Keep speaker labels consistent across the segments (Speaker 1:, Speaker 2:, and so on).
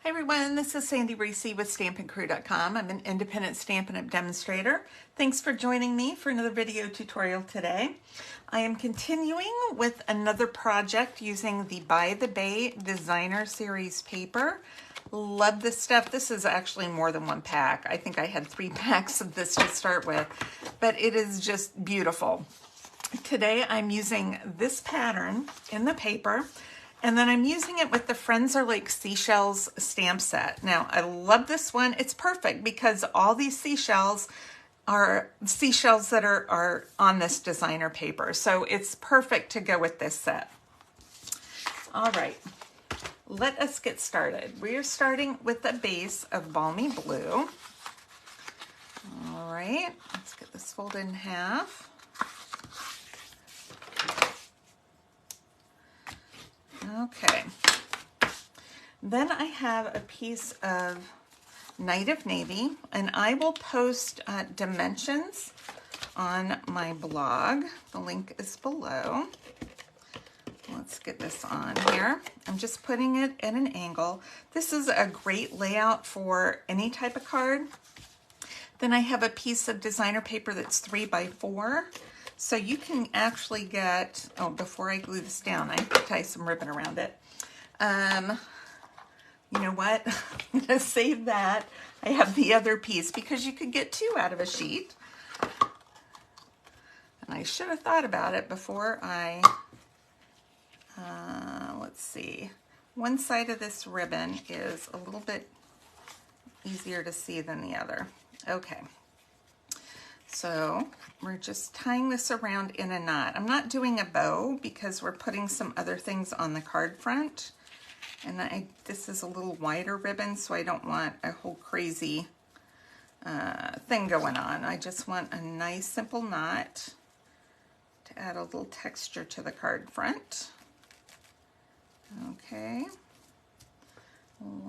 Speaker 1: Hi everyone, this is Sandy Reese with StampinCrew.com. I'm an independent Stampin' Up! Demonstrator. Thanks for joining me for another video tutorial today. I am continuing with another project using the By the Bay Designer Series paper. Love this stuff. This is actually more than one pack. I think I had 3 packs of this to start with, but it is just beautiful. Today I'm using this pattern in the paper. And then I'm using it with the Friends Are Like Seashells stamp set. Now, I love this one. It's perfect because all these seashells are seashells that are on this designer paper. So it's perfect to go with this set. All right, let us get started. We are starting with a base of Balmy Blue. All right, let's get this folded in half. Okay, then I have a piece of Night of Navy, and I will post dimensions on my blog. The link is below. Let's get this on here. I'm just putting it at an angle. This is a great layout for any type of card. Then I have a piece of designer paper that's 3 by 4. So you can actually get, oh, before I glue this down, I tie some ribbon around it. You know what? I'm gonna save that. I have the other piece because you could get 2 out of a sheet. And I should have thought about it before I, let's see. One side of this ribbon is a little bit easier to see than the other. Okay. So we're just tying this around in a knot. I'm not doing a bow because we're putting some other things on the card front. And this is a little wider ribbon, so I don't want a whole crazy thing going on. I just want a nice simple knot to add a little texture to the card front. Okay,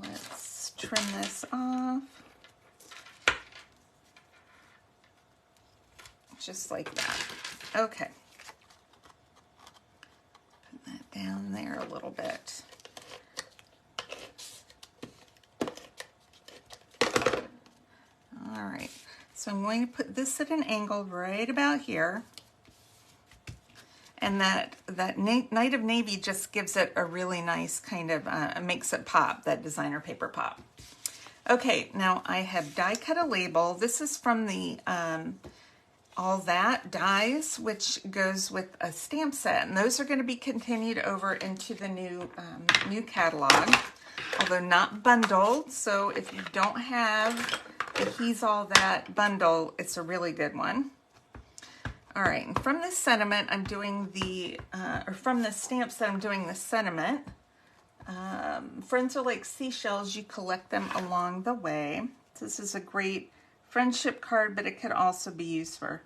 Speaker 1: let's trim this off. Just like that. Okay. Put that down there a little bit. All right. So I'm going to put this at an angle right about here. And that Night of Navy just gives it a really nice kind of, makes it pop, that designer paper pop. Okay, now I have die cut a label. This is from the All That dies, which goes with a stamp set, and those are going to be continued over into the new catalog, although not bundled. So if you don't have the He's All That bundle, it's a really good one. All right, and from this sentiment, I'm doing the, or from the stamp set, I'm doing the sentiment. Friends are like seashells, you collect them along the way. So this is a great friendship card, but it could also be used for,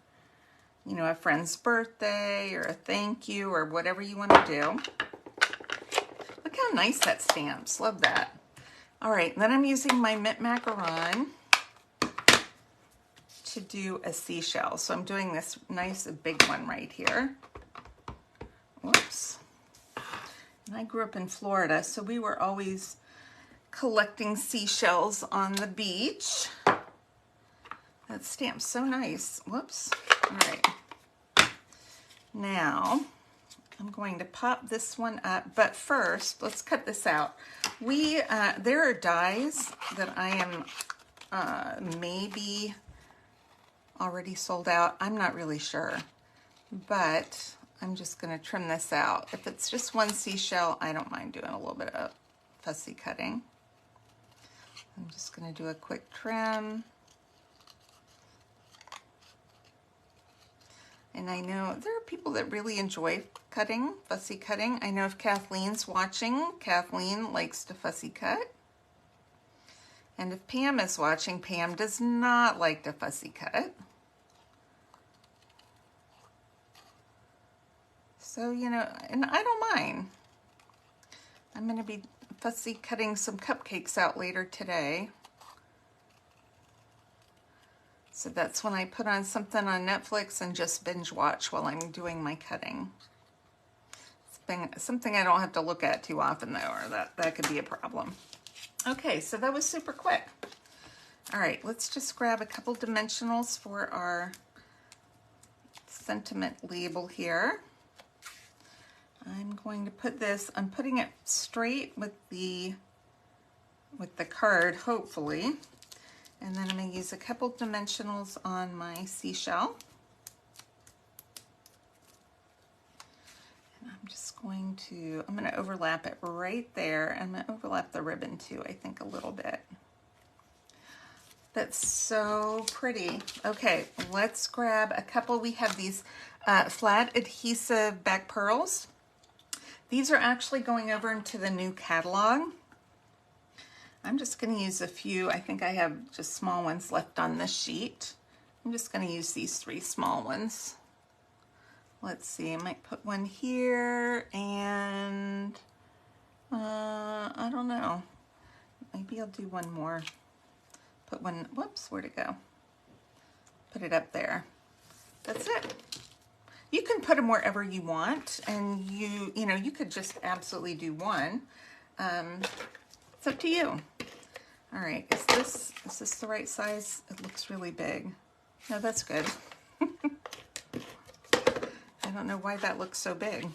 Speaker 1: you know, a friend's birthday or a thank you or whatever you want to do. Look how nice that stamps. Love that. All right, then I'm using my mint macaron to do a seashell. So I'm doing this nice big one right here. Whoops. And I grew up in Florida, so we were always collecting seashells on the beach. That stamp's so nice. Whoops. All right. Now, I'm going to pop this one up, but first, let's cut this out. There are dies that I am maybe already sold out. I'm not really sure, but I'm just going to trim this out. If it's just one seashell, I don't mind doing a little bit of fussy cutting. I'm just going to do a quick trim. And I know there are people that really enjoy cutting, fussy cutting. I know if Kathleen's watching, Kathleen likes to fussy cut. And if Pam is watching, Pam does not like to fussy cut. So, you know, and I don't mind. I'm going to be fussy cutting some cupcakes out later today. So that's when I put on something on Netflix and just binge watch while I'm doing my cutting. It's something I don't have to look at too often though, or that could be a problem. Okay, so that was super quick. All right, let's just grab a couple dimensionals for our sentiment label here. I'm going to put this, I'm putting it straight with the card, hopefully. And then I'm going to use a couple dimensionals on my seashell. And I'm just going to overlap it right there. I'm going to overlap the ribbon too, I think, a little bit. That's so pretty. Okay, let's grab a couple. We have these flat adhesive back pearls. These are actually going over into the new catalog. I'm just going to use a few. I think I have just small ones left on this sheet. I'm just going to use these 3 small ones. Let's see, I might put one here and I don't know. Maybe I'll do one more. Put one, whoops, where'd it go? Put it up there. That's it. You can put them wherever you want, and you know, you could just absolutely do one. It's up to you. All right, is this the right size? It looks really big. No, that's good. I don't know why that looks so big.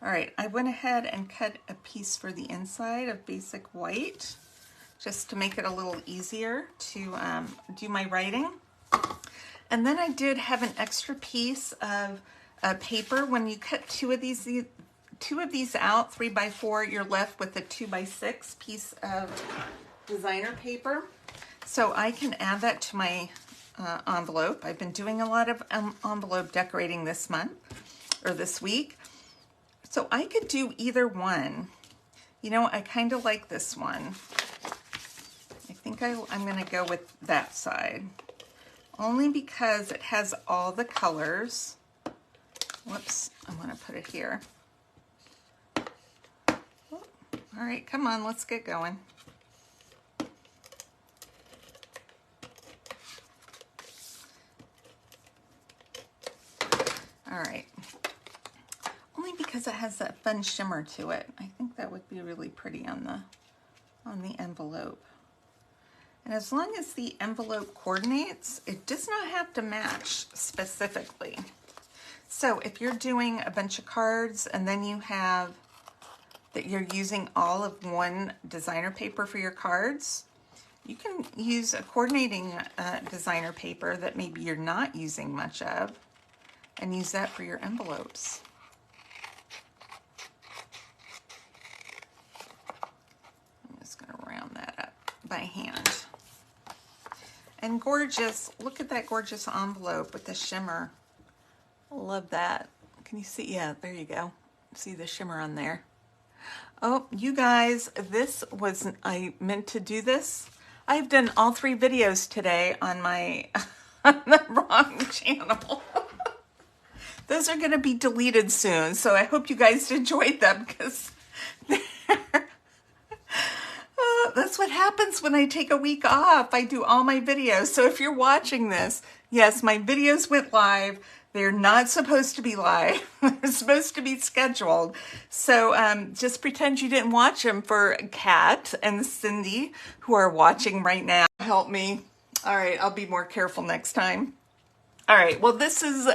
Speaker 1: All right, I went ahead and cut a piece for the inside of basic white, just to make it a little easier to do my writing. And then I did have an extra piece of paper. When you cut two of these out, 3x4, you're left with a 2x6 piece of designer paper. So I can add that to my envelope. I've been doing a lot of envelope decorating this month, or this week. So I could do either one. You know, I kind of like this one. I think I'm going to go with that side. Only because it has all the colors. Whoops, I'm going to put it here. All right, come on, let's get going. All right. Only because it has that fun shimmer to it. I think that would be really pretty on the envelope. And as long as the envelope coordinates, it does not have to match specifically. So if you're doing a bunch of cards and then you have that you're using all of one designer paper for your cards, you can use a coordinating designer paper that maybe you're not using much of and use that for your envelopes. I'm just going to round that up by hand. And gorgeous, look at that gorgeous envelope with the shimmer. Love that. Can you see? Yeah, there you go. See the shimmer on there. Oh, you guys, I meant to do this. I've done all 3 videos today on my, on the wrong channel. Those are going to be deleted soon, so I hope you guys enjoyed them, because that's what happens when I take a week off. I do all my videos. So if you're watching this, yes, my videos went live. They're not supposed to be live. They're supposed to be scheduled. So just pretend you didn't watch them for Kat and Cindy, who are watching right now. Help me. All right, I'll be more careful next time. All right, well, this is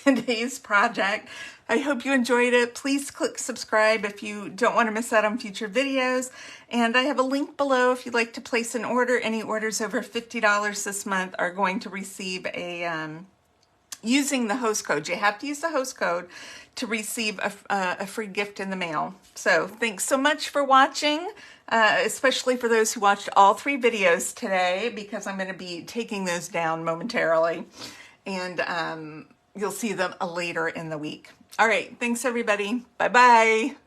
Speaker 1: today's project. I hope you enjoyed it. Please click subscribe if you don't want to miss out on future videos. And I have a link below if you'd like to place an order. Any orders over $50 this month are going to receive a, using the host code. You have to use the host code to receive a free gift in the mail. So thanks so much for watching, especially for those who watched all 3 videos today, because I'm going to be taking those down momentarily. And you'll see them later in the week. All right, thanks everybody. Bye-bye.